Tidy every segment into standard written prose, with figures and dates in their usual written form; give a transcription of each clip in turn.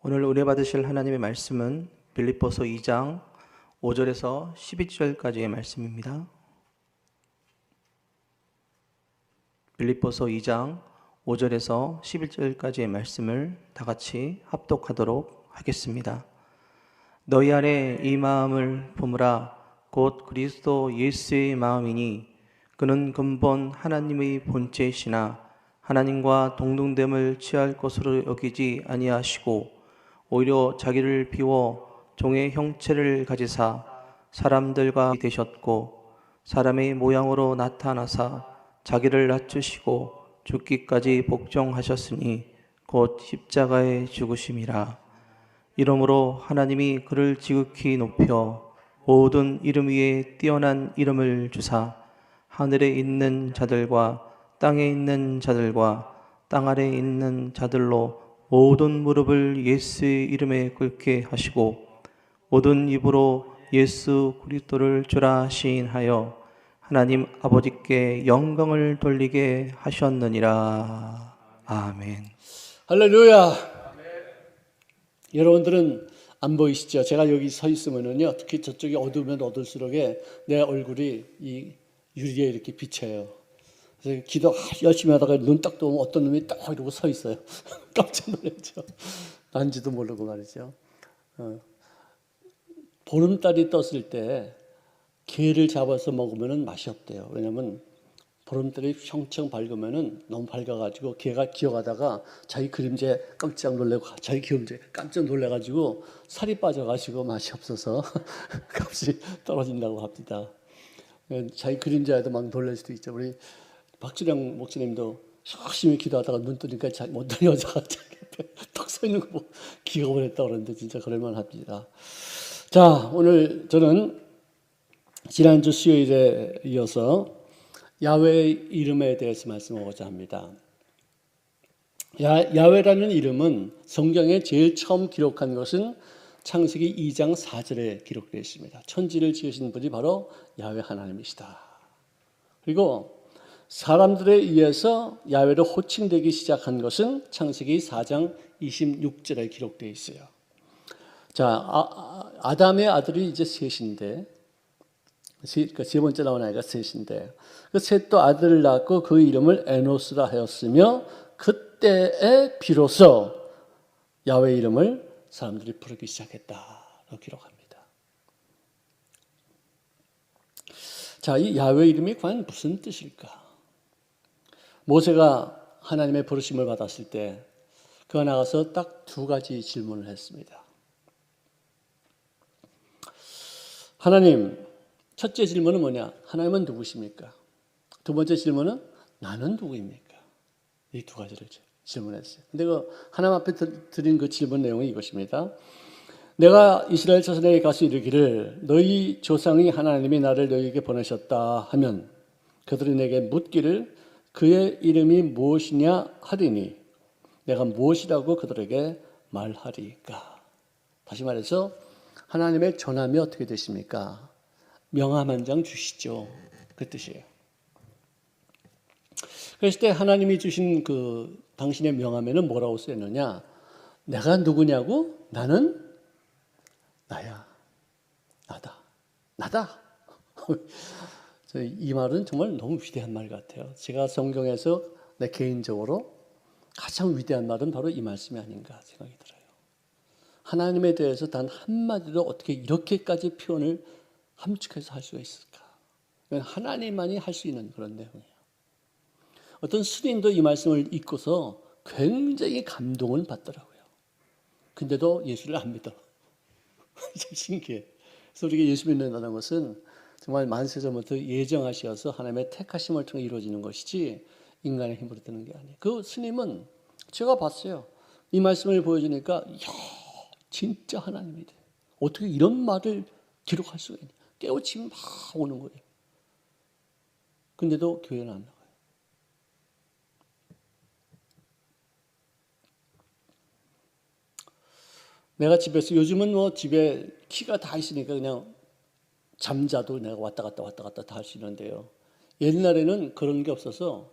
오늘 은혜 받으실 하나님의 말씀은 빌립보서 2장 5절에서 12절까지의 말씀입니다. 빌립보서 2장 5절에서 11절까지의 말씀을 다 같이 합독하도록 하겠습니다. 너희 안에 이 마음을 품으라. 곧 그리스도 예수의 마음이니 그는 근본 하나님의 본체이시나 하나님과 동등됨을 취할 것으로 여기지 아니하시고 오히려 자기를 비워 종의 형체를 가지사 사람들과 되셨고 사람의 모양으로 나타나사 자기를 낮추시고 죽기까지 복종하셨으니 곧 십자가에 죽으심이라. 이러므로 하나님이 그를 지극히 높여 모든 이름 위에 뛰어난 이름을 주사 하늘에 있는 자들과 땅에 있는 자들과 땅 아래에 있는 자들로 모든 무릎을 예수의 이름에 꿇게 하시고 모든 입으로 예수 그리스도를 주라 시인하여 하나님 아버지께 영광을 돌리게 하셨느니라. 아멘. 할렐루야. 여러분들은 안 보이시죠? 제가 여기 서 있으면은요, 특히 저쪽이 어두우면 어둘수록 내 얼굴이 이 유리에 이렇게 비쳐요. 그래서 기도 열심히 하다가 눈 딱 뜨면 어떤 놈이 딱 이러고 서 있어요. 깜짝 놀랐죠. 난지도 모르고 말이죠. 보름달이 떴을 때 게를 잡아서 먹으면 맛이 없대요. 왜냐하면 보름달이 평청 밝으면은 너무 밝아가지고 개가 기어가다가 자기 그림자에 깜짝 놀래고 자기 그림자에 깜짝 놀래가지고 살이 빠져가지고 맛이 없어서 값이 떨어진다고 합니다. 자기 그림자에도 막 놀랄 수도 있죠. 우리 박주령 목사님도 열심히 기도하다가 눈 뜨니까 못 뜨는 여자가 자기 옆에 턱 서 있는 거 보고 기겁을 했다고 그러는데 진짜 그럴만 합니다. 자, 오늘 저는 지난주 수요일에 이어서 야훼의 이름에 대해서 말씀하고자 합니다. 야훼라는 이름은 성경에 제일 처음 기록한 것은 창세기 2장 4절에 기록되어 있습니다. 천지를 지으신 분이 바로 야훼 하나님이시다. 그리고 사람들에 의해서 야훼로 호칭되기 시작한 것은 창세기 4장 26절에 기록되어 있어요. 자, 아담의 아들이 이제 셋인데, 세 번째 나온 아이가 셋인데, 그 셋도 아들을 낳고 그 이름을 에노스라 하였으며, 그때에 비로소 야훼 이름을 사람들이 부르기 시작했다고 기록합니다. 자, 이 야훼 이름이 과연 무슨 뜻일까? 모세가 하나님의 부르심을 받았을 때 그가 나가서 딱 두 가지 질문을 했습니다. 하나님, 첫째 질문은 뭐냐? 하나님은 누구십니까? 두 번째 질문은 나는 누구입니까? 이 두 가지를 질문했어요. 근데 그 하나님 앞에 드린 그 질문 내용이 이것입니다. 내가 이스라엘 자손에게 가서 이르기를 너희 조상이 하나님이 나를 너희에게 보내셨다 하면 그들이 내게 묻기를 그의 이름이 무엇이냐 하리니 내가 무엇이라고 그들에게 말하리까? 다시 말해서 하나님의 전함이 어떻게 되십니까? 명함 한 장 주시죠. 그 뜻이에요. 그랬을 때 하나님이 주신 그 당신의 명함에는 뭐라고 쓰였느냐? 내가 누구냐고? 나는 나야. 나다. 이 말은 정말 너무 위대한 말 같아요. 제가 성경에서 내 개인적으로 가장 위대한 말은 바로 이 말씀이 아닌가 생각이 들어요. 하나님에 대해서 단 한마디로 어떻게 이렇게까지 표현을 함축해서 할 수가 있을까? 하나님만이 할 수 있는 그런 내용이에요. 어떤 스님도 이 말씀을 읽고서 굉장히 감동을 받더라고요. 근데도 예수를 안 믿어. 참 신기해. 그래서 우리가 예수 믿는다는 것은 정말 만세전부터 예정하셔서 하나님의 택하심을 통해 이루어지는 것이지 인간의 힘으로 되는 게 아니에요. 그 스님은 제가 봤어요. 이 말씀을 보여주니까 이야, 진짜 하나님이래. 어떻게 이런 말을 기록할 수가 있냐. 깨우침이 막 오는 거예요. 근데도 교회는 안 나가요. 내가 집에서 요즘은 뭐 집에 키가 다 있으니까 그냥 잠자도 내가 왔다 갔다 다 할 수 있는데요. 옛날에는 그런 게 없어서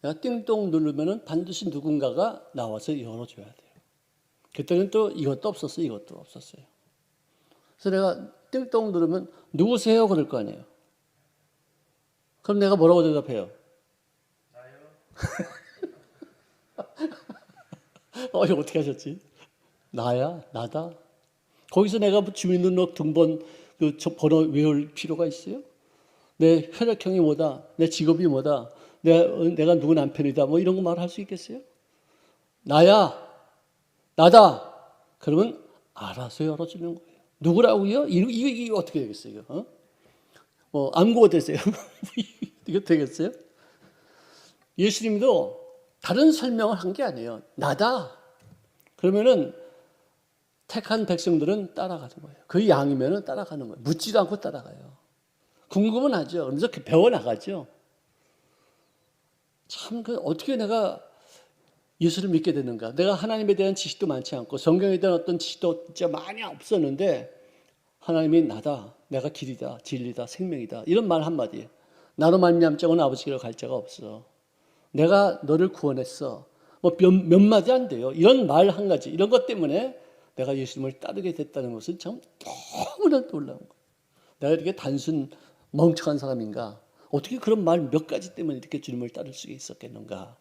내가 띵동 누르면은 반드시 누군가가 나와서 열어줘야 돼요. 그때는 또 이것도 없었어요. 이것도 없었어요. 그래서 내가 띵동 누르면 누구세요? 그럴 거 아니에요. 그럼 내가 뭐라고 대답해요? 이거 어떻게 하셨지? 나야? 나다? 거기서 내가 주민등록 등본 저 번호 외울 필요가 있어요? 내 혈액형이 뭐다? 내 직업이 뭐다? 내가 누구 남편이다? 뭐 이런 거 말할 수 있겠어요? 나야? 나다? 그러면 알아서 열어주는 거예요. 누구라고요? 이거 어떻게 되겠어요? 뭐 암고가 되세요? 이거 되겠어요? 예수님도 다른 설명을 한 게 아니에요. 나다. 그러면은 택한 백성들은 따라가는 거예요. 그 양이면은 따라가는 거예요. 묻지도 않고 따라가요. 궁금은 하죠. 그러면서 배워 나가죠. 참, 어떻게 내가 예수를 믿게 됐는가? 내가 하나님에 대한 지식도 많지 않고 성경에 대한 어떤 지식도 진짜 많이 없었는데 하나님이 나다, 내가 길이다, 진리다, 생명이다 이런 말 한마디. 나로 말미암자고는 아버지께로 갈 자가 없어. 내가 너를 구원했어. 뭐 몇 마디 안 돼요. 이런 말 한 가지, 이런 것 때문에 내가 예수님을 따르게 됐다는 것은 참 너무나 놀라운 거예요. 내가 이렇게 단순 멍청한 사람인가? 어떻게 그런 말 몇 가지 때문에 이렇게 주님을 따를 수 있었겠는가?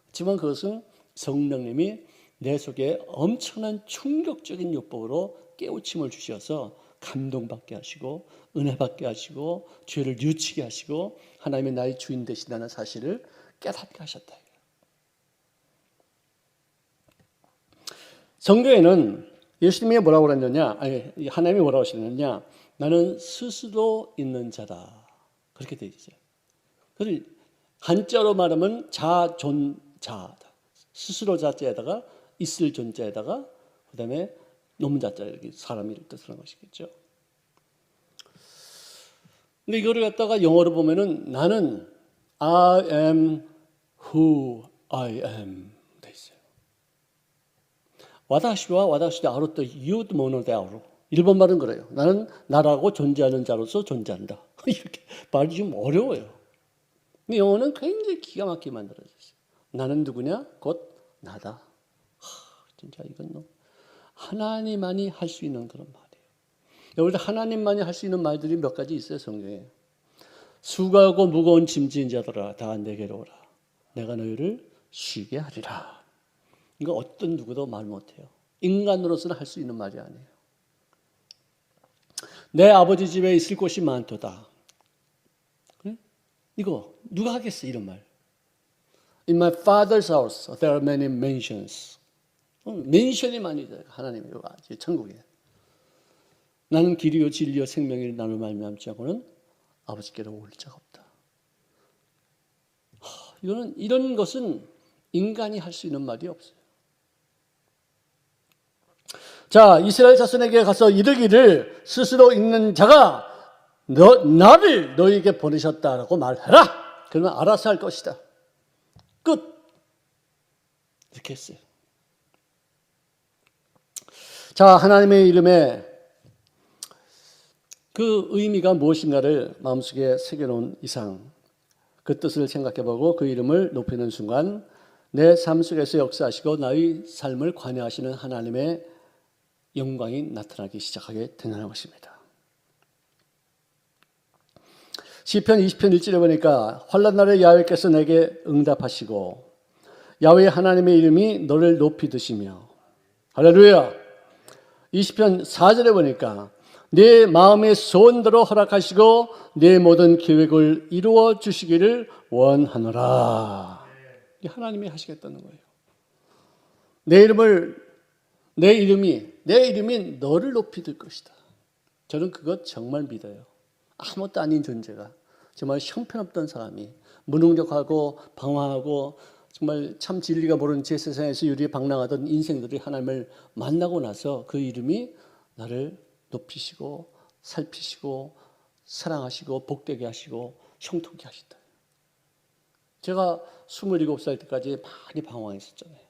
하지만 그것은 성령님이 내 속에 엄청난 충격적인 요법으로 깨우침을 주셔서 감동받게 하시고 은혜 받게 하시고 죄를 뉘우치게 하시고 하나님의 나의 주인 되신다는 사실을 깨닫게 하셨다. 성경에는 예수님이 뭐라고 그랬느냐? 아니, 하나님이 뭐라고 하셨느냐? 나는 스스로 있는 자다. 그렇게 되어 있어요. 그래서 한자로 말하면 자존자다. 스스로 자자에다가 있을 존자에다가 그다음에 노문자자 이렇게 사람이 뜻을 한 것이겠죠. 근데 이거를 갖다가 영어로 보면은 나는 I am who I am 돼 있어요. 와다시와 와다시도 아루또 이웃 모노데아로 일본 말은 그래요. 나는 나라고 존재하는 자로서 존재한다. 이렇게 말이 좀 어려워요. 근데 영어는 굉장히 기가 막히게 만들어졌어요. 나는 누구냐? 곧 나다. 진짜 이건 하나님만이 할 수 있는 그런 말이에요. 여기서 하나님만이 할 수 있는 말들이 몇 가지 있어요, 성경에. 수고하고 무거운 짐진 자들아 다 내게로 오라. 내가 너희를 쉬게 하리라. 이거 어떤 누구도 말 못해요. 인간으로서는 할 수 있는 말이 아니에요. 내 아버지 집에 있을 곳이 많도다. 이거 누가 하겠어 이런 말. In my father's house there are many mansions. 맨션이 많이 돼요. 하나님의 천국에. 나는 길이요 진리요 생명이 나를 말미암지 않고는 아버지께로 올 자가 없다. 이런 것은 인간이 할 수 있는 말이 없어요. 자, 이스라엘 자손에게 가서 이르기를 스스로 있는 자가 나를 너희에게 보내셨다라고 말해라. 그러면 알아서 할 것이다. 끝. 이렇게 했어요. 자, 하나님의 이름에 그 의미가 무엇인가를 마음속에 새겨놓은 이상 그 뜻을 생각해보고 그 이름을 높이는 순간 내 삶 속에서 역사하시고 나의 삶을 관여하시는 하나님의 영광이 나타나기 시작하게 되는 것입니다. 시편 20편 1절에 보니까 환난 날에 야훼께서 내게 응답하시고 야훼 하나님의 이름이 너를 높이 드시며 할렐루야. 20편 4절에 보니까 내 마음의 소원대로 허락하시고 내 모든 계획을 이루어 주시기를 원하노라. 하나님이 하시겠다는 거예요. 내 이름이 너를 높이 들 것이다. 저는 그것 정말 믿어요. 아무것도 아닌 존재가 정말 형편없던 사람이 무능력하고 방황하고 정말 참 진리가 모르는 제 세상에서 유리방랑하던 인생들이 하나님을 만나고 나서 그 이름이 나를 높이시고 살피시고 사랑하시고 복되게 하시고 형통케 하신다. 제가 27살 때까지 많이 방황했었잖아요.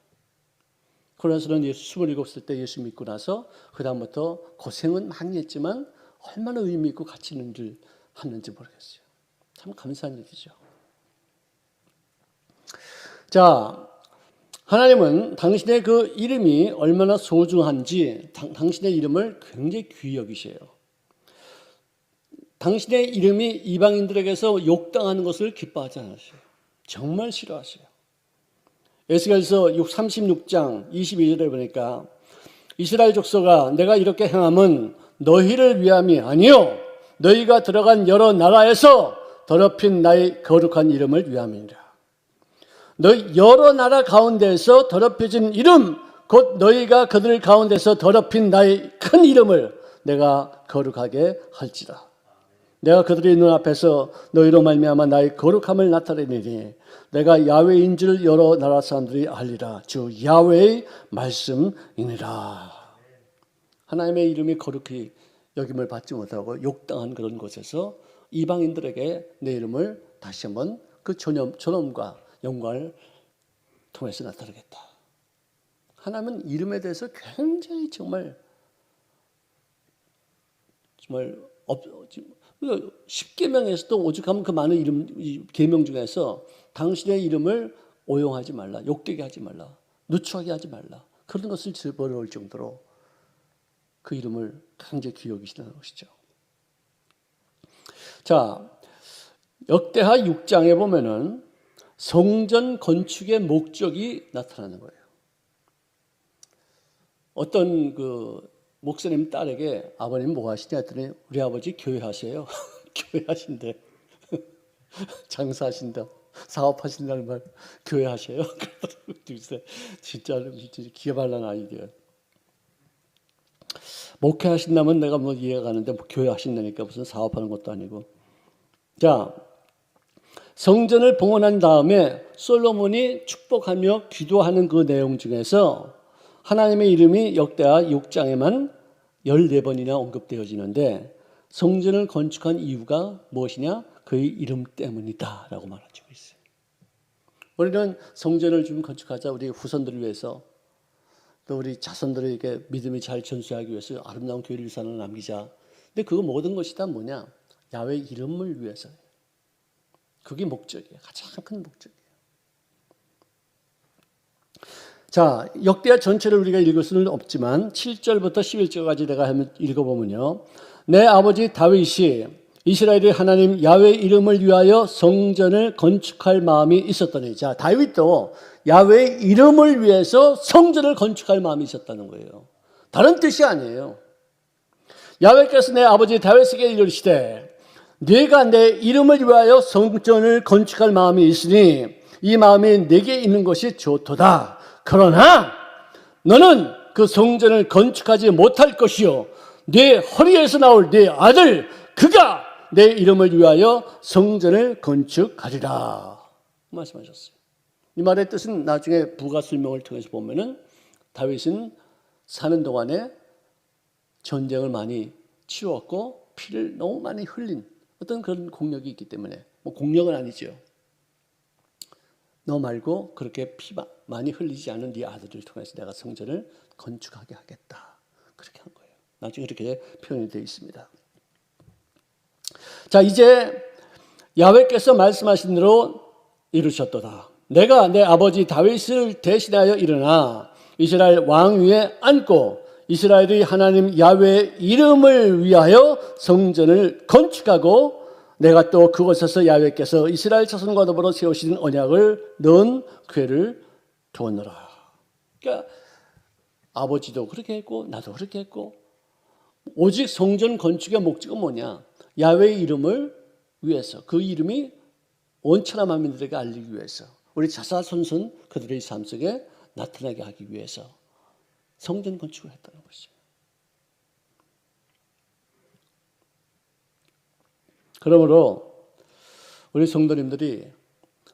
그러나서는 27살 때 예수 믿고 나서 그 다음부터 고생은 많이 했지만 얼마나 의미 있고 가치 있는 일 하는지 모르겠어요. 참 감사한 일이죠. 자, 하나님은 당신의 그 이름이 얼마나 소중한지 당신의 이름을 굉장히 귀히 여기셔요. 당신의 이름이 이방인들에게서 욕당하는 것을 기뻐하지 않으셔요. 정말 싫어하셔요. 에스겔서 36장 22절에 보니까 이스라엘 족속아 내가 이렇게 행함은 너희를 위함이 아니요 너희가 들어간 여러 나라에서 더럽힌 나의 거룩한 이름을 위함이니라. 너희 여러 나라 가운데서 더럽혀진 이름 곧 너희가 그들 가운데서 더럽힌 나의 큰 이름을 내가 거룩하게 할지라. 내가 그들의 눈앞에서 너희로 말미암아 나의 거룩함을 나타내리니 내가 야훼인 줄 여러 나라 사람들이 알리라. 주 야훼의 말씀이니라. 하나님의 이름이 거룩히 여김을 받지 못하고 욕당한 그런 곳에서 이방인들에게 내 이름을 다시 한번 그 존엄과 영광을 통해서 나타내겠다. 하나님은 이름에 대해서 굉장히 정말 십계명에서도 오죽하면 그 많은 이름 계명 중에서 당신의 이름을 오용하지 말라, 욕되게 하지 말라, 누추하게 하지 말라 그런 것을 집어넣을 정도로 그 이름을 굉장히 귀히 여기시는 것이죠. 자, 역대하 6장에 보면은 성전 건축의 목적이 나타나는 거예요. 어떤 그 목사님 딸에게 아버님 뭐 하시냐 했더니 우리 아버지 교회 하세요. 교회 하신대. 장사하신다. 사업하신다는 말 교회 하세요. 진짜 기발한 아이디어. 목회하신다면 내가 뭐 이해가 가는데 뭐 교회 하신다니까 무슨 사업하는 것도 아니고. 자, 성전을 봉헌한 다음에 솔로몬이 축복하며 기도하는 그 내용 중에서 하나님의 이름이 역대하 6장에만 14번이나 언급되어지는데 성전을 건축한 이유가 무엇이냐? 그의 이름 때문이다 라고 말해주고 있어요. 우리는 성전을 좀 건축하자 우리 후손들을 위해서 또 우리 자손들에게 믿음이 잘 전수하기 위해서 아름다운 교회를 유산을 남기자. 근데 그 모든 것이 다 뭐냐? 야훼 이름을 위해서예요. 그게 목적이에요. 가장 큰 목적이에요. 자, 역대하 전체를 우리가 읽을 수는 없지만 7절부터 11절까지 내가 한번 읽어보면요. 내 아버지 다윗이 이스라엘의 하나님 야훼 이름을 위하여 성전을 건축할 마음이 있었더니, 자, 다윗도 야훼 이름을 위해서 성전을 건축할 마음이 있었다는 거예요. 다른 뜻이 아니에요. 야훼께서 내 아버지 다윗에게 이르시되 네가 내 이름을 위하여 성전을 건축할 마음이 있으니 이 마음이 내게 있는 것이 좋도다. 그러나 너는 그 성전을 건축하지 못할 것이요 네 허리에서 나올 네 아들 그가 내 이름을 위하여 성전을 건축하리라 말씀하셨어요. 이 말의 뜻은 나중에 부가 설명을 통해서 보면은 다윗은 사는 동안에 전쟁을 많이 치루었고 피를 너무 많이 흘린 어떤 그런 공력이 있기 때문에, 뭐 공력은 아니죠. 너 말고 그렇게 피 많이 흘리지 않은 네 아들을 통해서 내가 성전을 건축하게 하겠다. 그렇게 한 거예요. 나중에 이렇게 표현이 되어 있습니다. 자, 이제 야훼께서 말씀하신 대로 이루셨도다. 내가 내 아버지 다윗을 대신하여 일어나 이스라엘 왕 위에 앉고 이스라엘의 하나님 야훼의 이름을 위하여 성전을 건축하고 내가 또 그곳에서 야훼께서 이스라엘 자손과 더불어 세우신 언약을 넣은 궤를 두었노라. 그러니까 아버지도 그렇게 했고 나도 그렇게 했고 오직 성전 건축의 목적은 뭐냐? 야훼의 이름을 위해서, 그 이름이 온 천하 만민들에게 알리기 위해서, 우리 자사손손 그들의 삶 속에 나타나게 하기 위해서 성전 건축을 했다는 것이죠. 그러므로 우리 성도님들이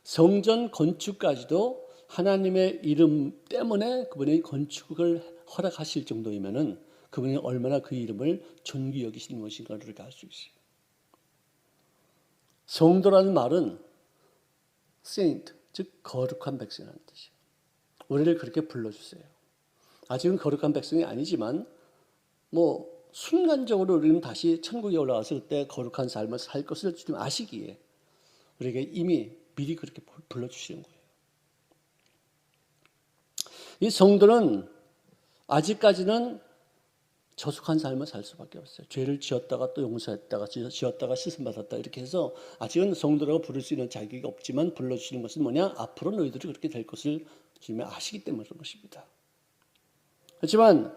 성전 건축까지도 하나님의 이름 때문에 그분이 건축을 허락하실 정도이면은 그분이 얼마나 그 이름을 존귀 여기시는 것인가를 우리가 알 수 있어요. 성도라는 말은 saint, 즉 거룩한 백성이라는 뜻이에요. 우리를 그렇게 불러주세요. 아직은 거룩한 백성이 아니지만 뭐 순간적으로 우리는 다시 천국에 올라가서 그때 거룩한 삶을 살 것을 좀 아시기에 우리에게 이미 미리 그렇게 불러주시는 거예요. 이 성도는 아직까지는 저속한 삶을 살 수밖에 없어요. 죄를 지었다가 또 용서했다가 지었다가 씻음받았다 이렇게 해서 아직은 성도라고 부를 수 있는 자격이 없지만 불러주시는 것은 뭐냐? 앞으로 너희들이 그렇게 될 것을 주님이 아시기 때문에 그런 것입니다. 그렇지만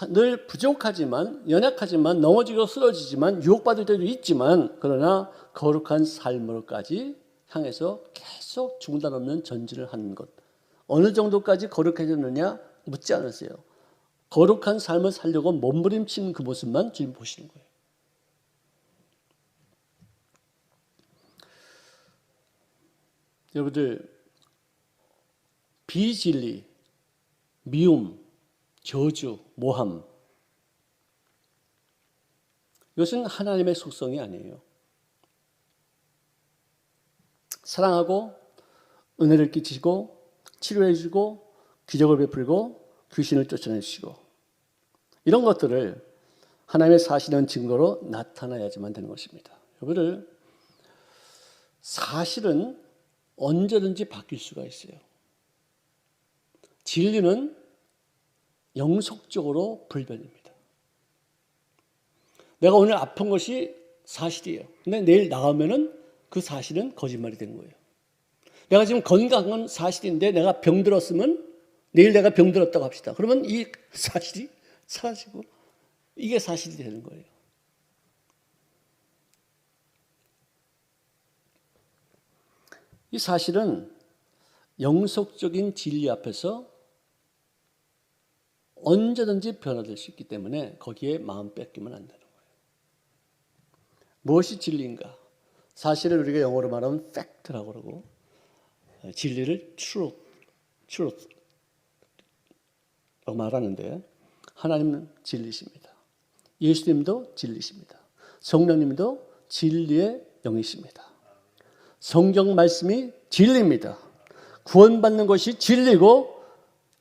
늘 부족하지만 연약하지만 넘어지고 쓰러지지만 유혹받을 때도 있지만 그러나 거룩한 삶으로까지 향해서 계속 중단 없는 전진을 하는 것. 어느 정도까지 거룩해졌느냐 묻지 않으세요. 거룩한 삶을 살려고 몸부림치는 그 모습만 주님 보시는 거예요. 여러분들 비진리, 미움, 저주, 모함 이것은 하나님의 속성이 아니에요. 사랑하고 은혜를 끼치고 치료해 주고 기적을 베풀고 귀신을 쫓아내 주시고 이런 것들을 하나님의 사실은 증거로 나타나야지만 되는 것입니다. 여러분들 사실은 언제든지 바뀔 수가 있어요. 진리는 영속적으로 불변입니다. 내가 오늘 아픈 것이 사실이에요. 근데 내일 나가면은 그 사실은 거짓말이 되는 거예요. 내가 지금 건강한 사실인데 내가 병들었으면 내일 내가 병들었다고 합시다. 그러면 이 사실이 사라지고 이게 사실이 되는 거예요. 이 사실은 영속적인 진리 앞에서 언제든지 변화될 수 있기 때문에 거기에 마음 뺏기면 안 되는 거예요. 무엇이 진리인가? 사실을 우리가 영어로 말하면 fact라고 그러고 진리를 truth라고 말하는데 하나님은 진리십니다. 예수님도 진리십니다. 성령님도 진리의 영이십니다. 성경 말씀이 진리입니다. 구원받는 것이 진리고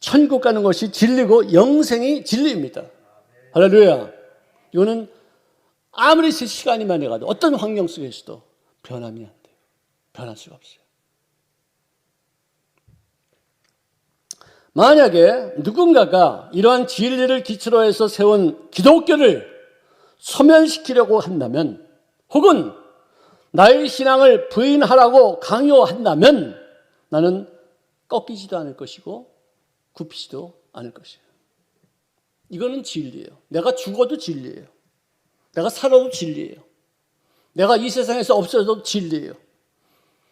천국 가는 것이 진리고 영생이 진리입니다. 할렐루야. 이거는 아무리 시간이 많이 가도 어떤 환경 속에서도 변함이 안 돼요. 변할 수가 없어요. 만약에 누군가가 이러한 진리를 기초로 해서 세운 기독교를 소멸시키려고 한다면 혹은 나의 신앙을 부인하라고 강요한다면 나는 꺾이지도 않을 것이고 굽히지도 않을 것이에요. 이거는 진리예요. 내가 죽어도 진리예요. 내가 살아도 진리예요. 내가 이 세상에서 없어져도 진리예요.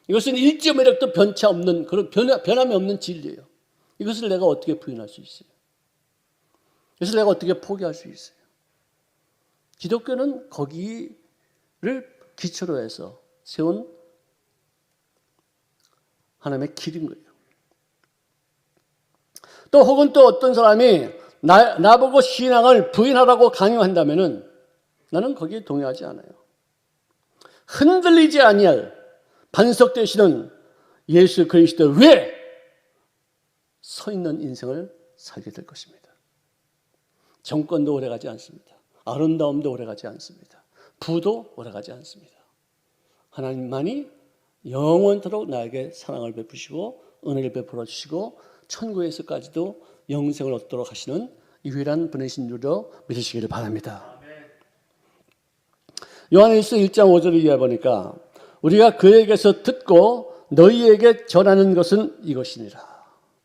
이것은 일지 매력도 변치 없는 그런 변함이 없는 진리예요. 이것을 내가 어떻게 부인할 수 있어요? 이것을 내가 어떻게 포기할 수 있어요? 기독교는 거기를 기초로 해서 세운 하나님의 길인 거예요. 또 혹은 또 어떤 사람이 나보고 신앙을 부인하라고 강요한다면은 나는 거기에 동의하지 않아요. 흔들리지 아니할 반석 되시는 예수 그리스도 위에 서 있는 인생을 살게 될 것입니다. 정권도 오래가지 않습니다. 아름다움도 오래가지 않습니다. 부도 오래가지 않습니다. 하나님만이 영원토록 나에게 사랑을 베푸시고 은혜를 베풀어 주시고 천국에서까지도 영생을 얻도록 하시는 유일한 분이신 줄로 믿으시기를 바랍니다. 요한일서 1장 5절을 이해 보니까 우리가 그에게서 듣고 너희에게 전하는 것은 이것이니라.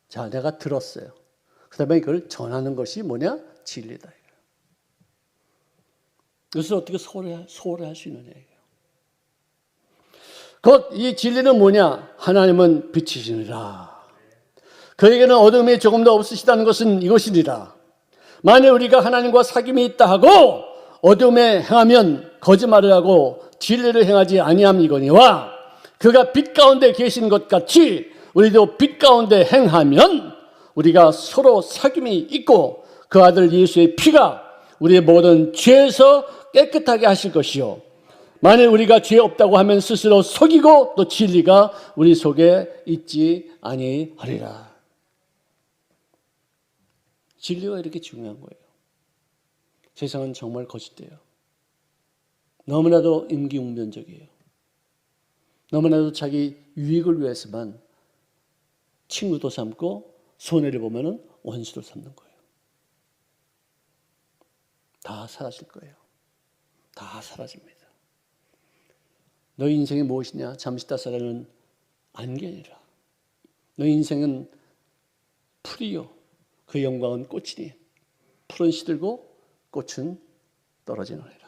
자, 내가 들었어요. 그 다음에 그걸 전하는 것이 뭐냐? 진리다. 이것을 어떻게 소홀히 할 수 있느냐. 곧 이 진리는 뭐냐? 하나님은 빛이시니라. 그에게는 어둠이 조금도 없으시다는 것은 이것이니라. 만일 우리가 하나님과 사귐이 있다 하고 어둠에 행하면 거짓말을 하고 진리를 행하지 아니함이거니와 그가 빛 가운데 계신 것 같이 우리도 빛 가운데 행하면 우리가 서로 사귐이 있고 그 아들 예수의 피가 우리의 모든 죄에서 깨끗하게 하실 것이요 만일 우리가 죄 없다고 하면 스스로 속이고 또 진리가 우리 속에 있지 아니하리라. 진리가 이렇게 중요한 거예요. 세상은 정말 거짓돼요. 너무나도 임기응변적이에요. 너무나도 자기 유익을 위해서만 친구도 삼고 손해를 보면은 원수로 삼는 거예요. 다 사라질 거예요. 다 사라집니다. 너희 인생이 무엇이냐? 잠시 따사라는 안개니라. 너희 인생은 풀이요. 그 영광은 꽃이니 풀은 시들고 꽃은 떨어지느니라.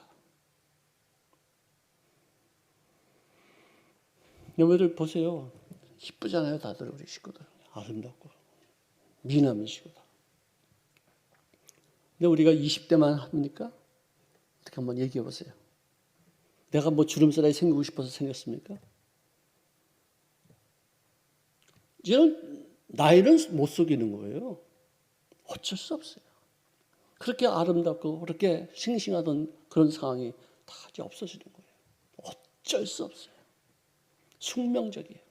여러분들 보세요. 이쁘잖아요. 다들 우리 식구들. 아름답고 미남이시고. 근데 우리가 20대만 합니까? 어떻게 한번 얘기해 보세요. 내가 뭐 주름살이 생기고 싶어서 생겼습니까? 이제는 나이는 못 속이는 거예요. 어쩔 수 없어요. 그렇게 아름답고 그렇게 싱싱하던 그런 상황이 다 이제 없어지는 거예요. 어쩔 수 없어요. 숙명적이에요.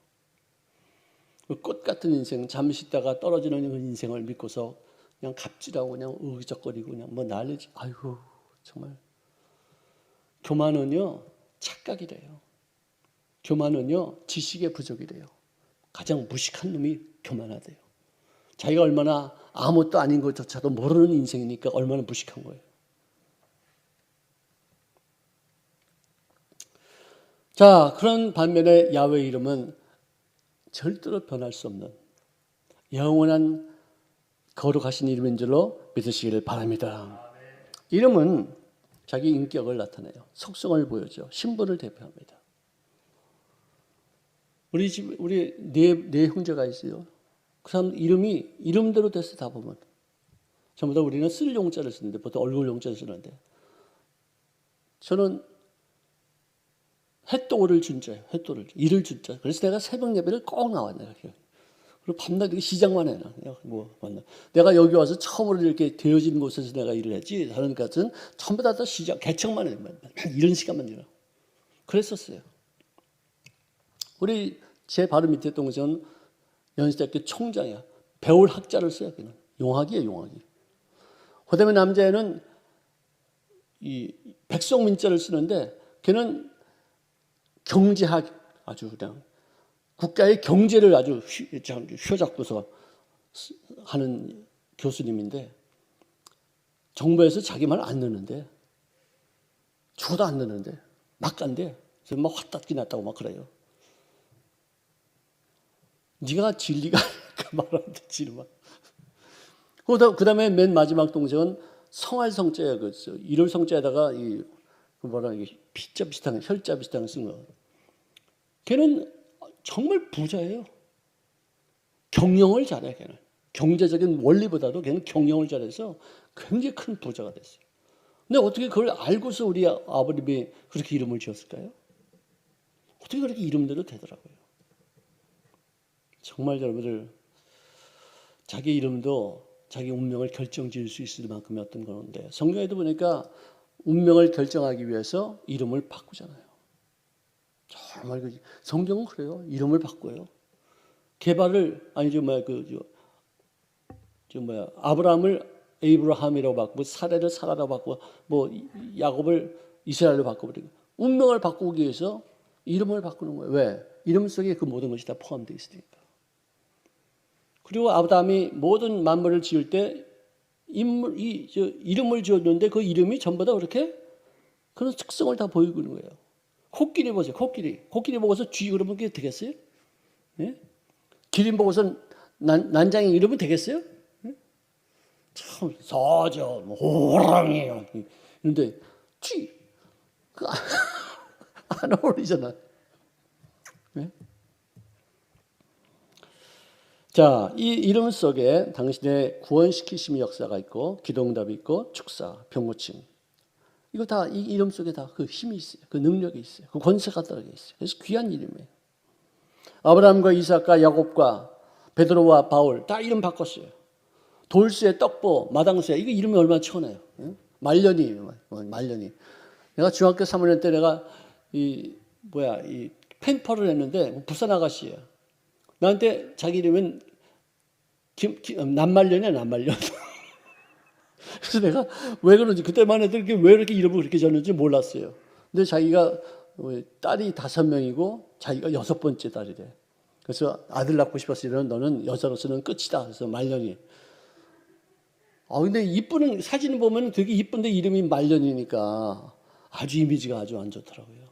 꽃 같은 인생, 잠시 있다가 떨어지는 인생을 믿고서 그냥 갑질하고 그냥 의적거리고 그냥 뭐 난리지. 아이고 정말. 교만은요 착각이래요. 교만은요 지식의 부족이래요. 가장 무식한 놈이 교만하대요. 자기가 얼마나 아무것도 아닌 것조차도 모르는 인생이니까 얼마나 무식한 거예요. 자, 그런 반면에 야훼 이름은 절대로 변할 수 없는 영원한 거룩하신 이름인 줄로 믿으시기를 바랍니다. 이름은 자기 인격을 나타내요. 속성을 보여줘. 신분을 대표합니다. 우리 집 우리 네 형제가 있어요. 그 사람 이름이 이름대로 됐어. 다 보면 전부 다 우리는 쓸 용자를 쓰는데 보통 얼굴 용자를 쓰는데 저는 햇도를 준자예요. 햇도를 일을 준자. 그래서 내가 새벽 예배를 꼭 나와 내가. 그리고 밤낮 시장만 해. 내가 여기 와서 처음으로 이렇게 되어진 곳에서 내가 일을 했지. 다른 것은 전부 다 시장 개척만 해. 이런 시간만 일어. 그랬었어요. 우리 제 바로 밑에 동생 연세대학교 총장이야. 배울 학자를 써요. 그는 용학이에요. 용학이. 그다음에 남자애는 이 백성민자를 쓰는데 걔는 경제학 아주 그냥 국가의 경제를 아주 휘어잡고서 하는 교수님인데 정부에서 자기 말 안 듣는데 죽어도 안 듣는데 막 간대. 그래서 막 화딱지 났다고 막 그래요. 네가 진리가 말안 듣지 이놈아. 그 다음에 맨 마지막 동생은 성할 성자야 그랬어. 일월 성자에다가 이 뭐라 이게 피자 비슷한 혈자 비슷한 거 쓴 거. 걔는 정말 부자예요. 경영을 잘해 걔는. 경제적인 원리보다도 걔는 경영을 잘해서 굉장히 큰 부자가 됐어요. 근데 어떻게 그걸 알고서 우리 아버님이 그렇게 이름을 지었을까요? 어떻게 그렇게 이름대로 되더라고요. 정말 여러분들 자기 이름도 자기 운명을 결정지을 수 있을 만큼의 어떤 건데 성경에도 보니까 운명을 결정하기 위해서 이름을 바꾸잖아요. 정말 성경은 그래요. 이름을 바꿔요. 개발을 아니죠 뭐야 아브라함을 에이브라함이라고 바꾸고 사례를 사라라고 바꾸고 뭐 야곱을 이스라엘로 바꿔버리고 운명을 바꾸기 위해서 이름을 바꾸는 거예요. 왜? 이름 속에 그 모든 것이 다 포함되어 있으니까. 그리고 아브라함이 모든 만물을 지을 때 이름을 지었는데 그 이름이 전부 다 그렇게 그런 특성을 다 보이고 있는 거예요. 코끼리 보세요. 코끼리 보고서 쥐 그러면 그게 되겠어요? 예? 기린 보고서 난장이 이러면 되겠어요? 예? 참 사자, 호랑이 그런데 쥐 안 어울리잖아. 예? 자, 이 이름 속에 당신의 구원시키심의 역사가 있고 기도응답이 있고 축사, 병고침 이거 다 이 이름 속에 다 그 힘이 있어요. 그 능력이 있어요. 그 권세가 들어가 있어요. 그래서 귀한 이름이에요. 아브라함과 이삭과 야곱과 베드로와 바울 다 이름 바꿨어요. 돌쇠, 떡보, 마당쇠 이거 이름이 얼마나 천해요. 말년이. 내가 중학교 3학년 때 내가 이 펜퍼를 했는데 부산 아가씨예요. 나한테 자기 이름은 남말년이야, 남말년. 그래서 내가 왜 그런지 그때만 해도 왜 이렇게 이름을 그렇게 졌는지 몰랐어요. 근데 자기가 딸이 5명이고 자기가 6번째 딸이래. 그래서 아들 낳고 싶었으면 너는 여자로서는 끝이다. 그래서 말년이. 근데 이쁘는 사진 보면 되게 이쁜데 이름이 말년이니까 아주 이미지가 아주 안 좋더라고요.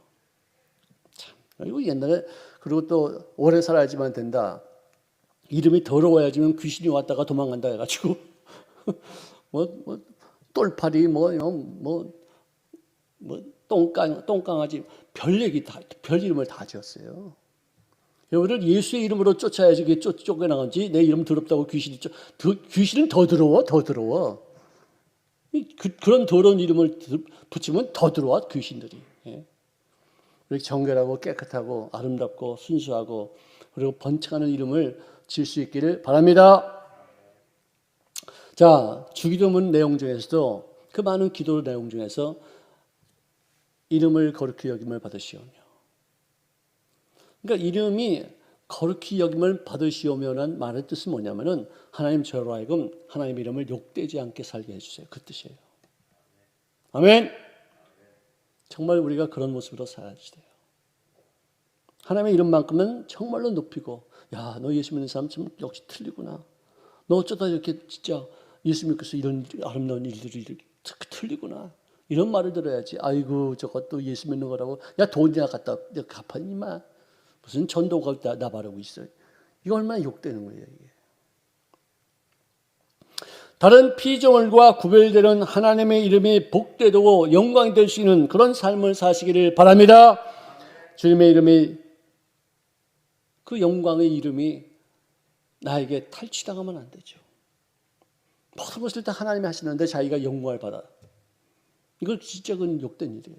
참. 이거 옛날에 그리고 또 오래 살아야지만 된다. 이름이 더러워야지만 귀신이 왔다가 도망간다 해가지고 똘파리 똥강아지 별 얘기 다 별 이름을 다 지었어요. 여러분들 예수의 이름으로 쫓아야지 그게 쫓겨나간지 내 이름 더럽다고 귀신은 더 더러워 더 더러워. 그런 더러운 이름을 붙이면 더 들어와 귀신들이. 이렇게 정결하고 깨끗하고 아름답고 순수하고 그리고 번창하는 이름을 지을 수 있기를 바랍니다. 자, 주기도문 내용 중에서도 그 많은 기도 내용 중에서 이름을 거룩히 여김을 받으시오며. 그러니까 이름이 거룩히 여김을 받으시오며라는 말의 뜻은 뭐냐면은 하나님 저로 하여금 하나님 이름을 욕되지 않게 살게 해주세요. 그 뜻이에요. 아멘. 정말 우리가 그런 모습으로 살아야 돼요. 하나님의 이름만큼은 정말로 높이고, 야, 너 예수 믿는 사람 참 역시 틀리구나. 너 어쩌다 이렇게 진짜 예수 믿고서 이런 아름다운 일들이 이렇게 틀리구나. 이런 말을 들어야지. 아이고 저것도 예수 믿는 거라고. 야, 돈이나 갖다 갚았니 마. 무슨 전도가 나발하고 있어요. 이거 얼마나 욕되는 거예요 이게. 다른 피조물과 구별되는 하나님의 이름이 복되고 영광이 될 수 있는 그런 삶을 사시기를 바랍니다. 주님의 이름이 그 영광의 이름이 나에게 탈취당하면 안 되죠. 모든 것을 다 하나님이 하시는데 자기가 영광을 받아. 이걸 진짜 그건 욕된 일이에요.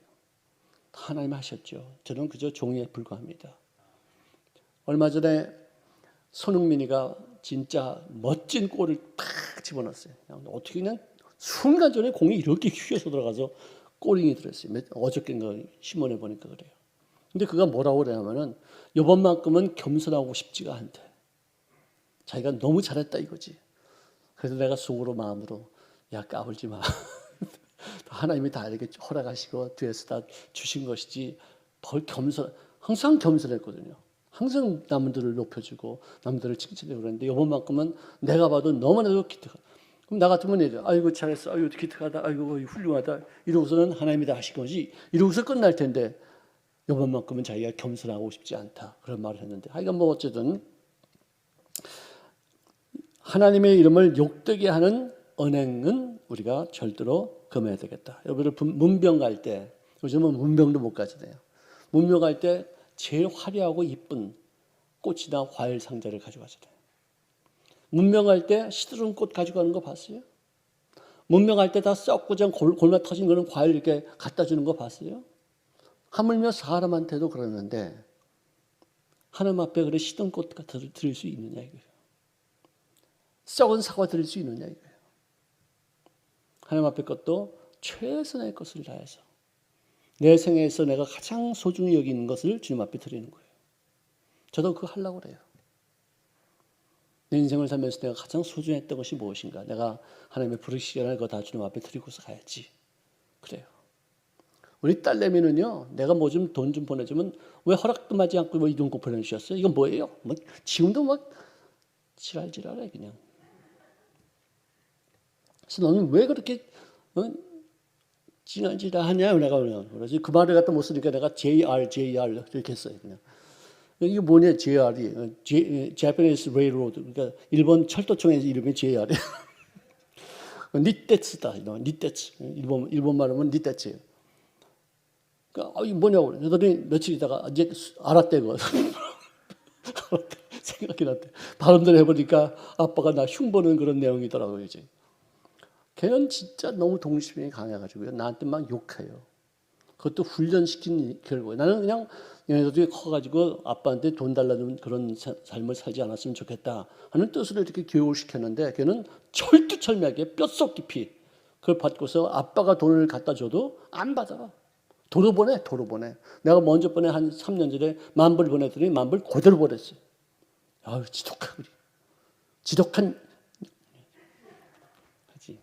하나님이 하셨죠. 저는 그저 종이에 불과합니다. 얼마 전에 손흥민이가 진짜 멋진 골을 탁 집어넣었어요. 어떻게 그냥 순간 전에 공이 이렇게 휘어서 들어가서 골링이 들었어요. 어저께인가 신문에 보니까 그래요. 근데 그가 뭐라고 그러냐면은 이번만큼은 겸손하고 싶지가 않대. 자기가 너무 잘했다 이거지. 그래서 내가 속으로 마음으로 야 까불지 마. 하나님이 다 이렇게 허락하시고 뒤에서 다 주신 것이지 벌 항상 겸손했거든요. 항상 남들을 높여주고 남들을 칭찬해주고 그랬는데 이번만큼은 내가 봐도 너무나도 기특하다. 그럼 나 같으면 이래. 아이고 잘했어. 아이고 기특하다. 아이고 훌륭하다. 이러고서는 하나님이 다 하신 거지. 이러고서 끝날 텐데 이번만큼은 자기가 겸손하고 싶지 않다. 그런 말을 했는데 하여간 뭐 어쨌든 하나님의 이름을 욕되게 하는 언행은 우리가 절대로 금해야 되겠다. 여러분들 문병 갈 때 요즘은 문병도 못 가지네요. 문병 갈 때 제일 화려하고 이쁜 꽃이나 과일 상자를 가져가잖아요. 문병 갈 때 시드른 꽃 가져가는 거 봤어요? 문병 갈 때 다 썩고 좀 골마 터진 그런 과일 이렇게 갖다 주는 거 봤어요? 하물며 사람한테도 그러는데 하나님 앞에 그래 시든 꽃 드릴 수 있느냐 이거예요. 썩은 사과 드릴 수 있느냐 이거예요. 하나님 앞에 것도 최선의 것을 다해서 내 생애에서 내가 가장 소중히 여기는 것을 주님 앞에 드리는 거예요. 저도 그거 하려고 그래요. 내 인생을 살면서 내가 가장 소중했던 것이 무엇인가? 내가 하나님의 부르시기를 그거 다 주님 앞에 드리고서 가야지. 그래요. 우리 딸내미는요, 내가 뭐 좀 돈 좀 보내주면 왜 허락도 하지 않고 뭐 이런 거 보내주셨어요? 이건 뭐예요? 뭐 지금도 막 지랄지랄해 그냥. 그래서 너는 왜 그렇게 지랄지랄하냐? 내가 그러지. 그 말을 갖다 못 쓰니까 내가 JR 이렇게 했어요 그냥. 이게 뭐냐 JR이 Japanese Railroad 그러니까 일본 철도청의 이름이 JR이에요. 니떼츠다 니떼츠 일본 말하면 니떼츠예요. 그러니까 이게 뭐냐고 그러더니 며칠 있다가 이제 알았대 그거. 생각이 났대. 발음대로 해보니까 아빠가 나 흉보는 그런 내용이더라고요 이제. 걔는 진짜 너무 동심이 강해가지고요 나한테 막 욕해요. 그것도 훈련시킨 결과. 나는 그냥 얘네들이 커가지고 아빠한테 돈 달라는 그런 삶을 살지 않았으면 좋겠다 하는 뜻으로 이렇게 교육을 시켰는데 걔는 철두철미하게 뼛속 깊이 그걸 받고서 아빠가 돈을 갖다 줘도 안 받아. 도로 보내. 내가 먼저 보내 한 3년 전에 10,000불 보냈더니 10,000불 그대로 보냈어요. 아유 지독한 하지.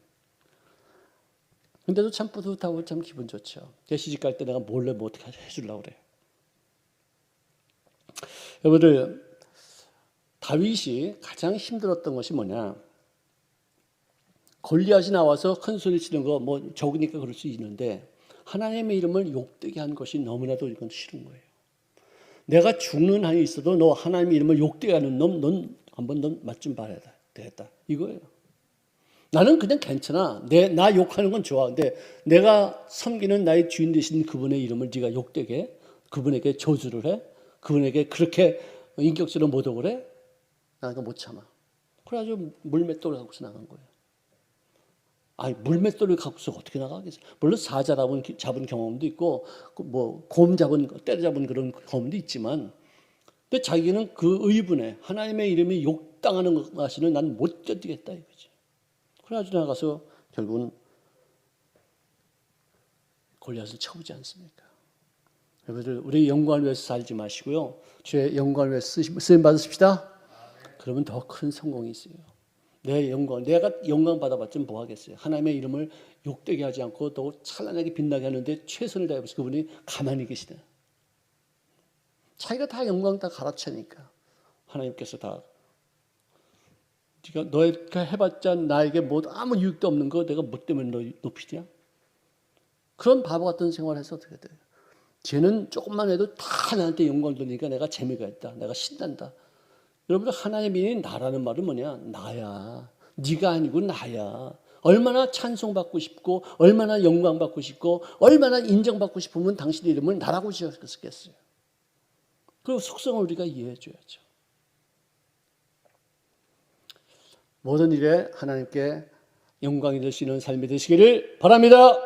근데도 참 뿌듯하고 참 기분 좋죠. 시집 갈 때 내가 몰래 뭐 어떻게 해주려고 그래요. 여러분들 다윗이 가장 힘들었던 것이 뭐냐? 골리앗이 나와서 큰 소리 치는 거 뭐 적으니까 그럴 수 있는데 하나님의 이름을 욕되게 한 것이 너무나도 이건 싫은 거예요. 내가 죽는 한이 있어도 너 하나님의 이름을 욕되게 하는 놈, 넌 한번 넌 맛 좀 봐야 되겠다. 이거예요. 나는 그냥 괜찮아. 나 욕하는 건 좋아. 근데 내가 섬기는 나의 주인 되신 그분의 이름을 네가 욕되게, 그분에게 저주를 해, 그분에게 그렇게 인격적으로 모독을 해, 나는 못 참아. 그래가지고 물맷돌을 갖고서 나간 거예요. 아니 물맷돌을 갖고서 어떻게 나가겠어? 물론 사자 잡은 경험도 있고, 뭐 곰 때려잡은 그런 경험도 있지만, 근데 자기는 그 의분에 하나님의 이름이 욕당하는 것까지는 난 못 견디겠다 이거지. 그래가지고 나가서 결국은 골리앗을 쳐보지 않습니까? 여러분들 우리 영광을 위해서 살지 마시고요. 주의 영광을 위해서 쓰임 받으십시다. 그러면 더 큰 성공이 있어요. 내가 영광 받아봤자 뭐 하겠어요? 하나님의 이름을 욕되게 하지 않고 더 찬란하게 빛나게 하는데 최선을 다해서 그분이 가만히 계시다. 자기가 다 영광 다 갈아차니까 하나님께서 다 너가 해봤자 나에게 뭐 아무 유익도 없는 거 내가 뭐 때문에 너 높이냐? 그런 바보 같은 생활을 해서 어떻게 돼요? 쟤는 조금만 해도 다 나한테 영광 돌리니까 내가 재미가 있다. 내가 신난다. 여러분들 하나님이 나라는 말은 뭐냐? 나야. 네가 아니고 나야. 얼마나 찬송받고 싶고 얼마나 영광받고 싶고 얼마나 인정받고 싶으면 당신의 이름을 나라고 지었겠어요. 그리고 속성을 우리가 이해해 줘야죠. 모든 일에 하나님께 영광이 될 수 있는 삶이 되시기를 바랍니다.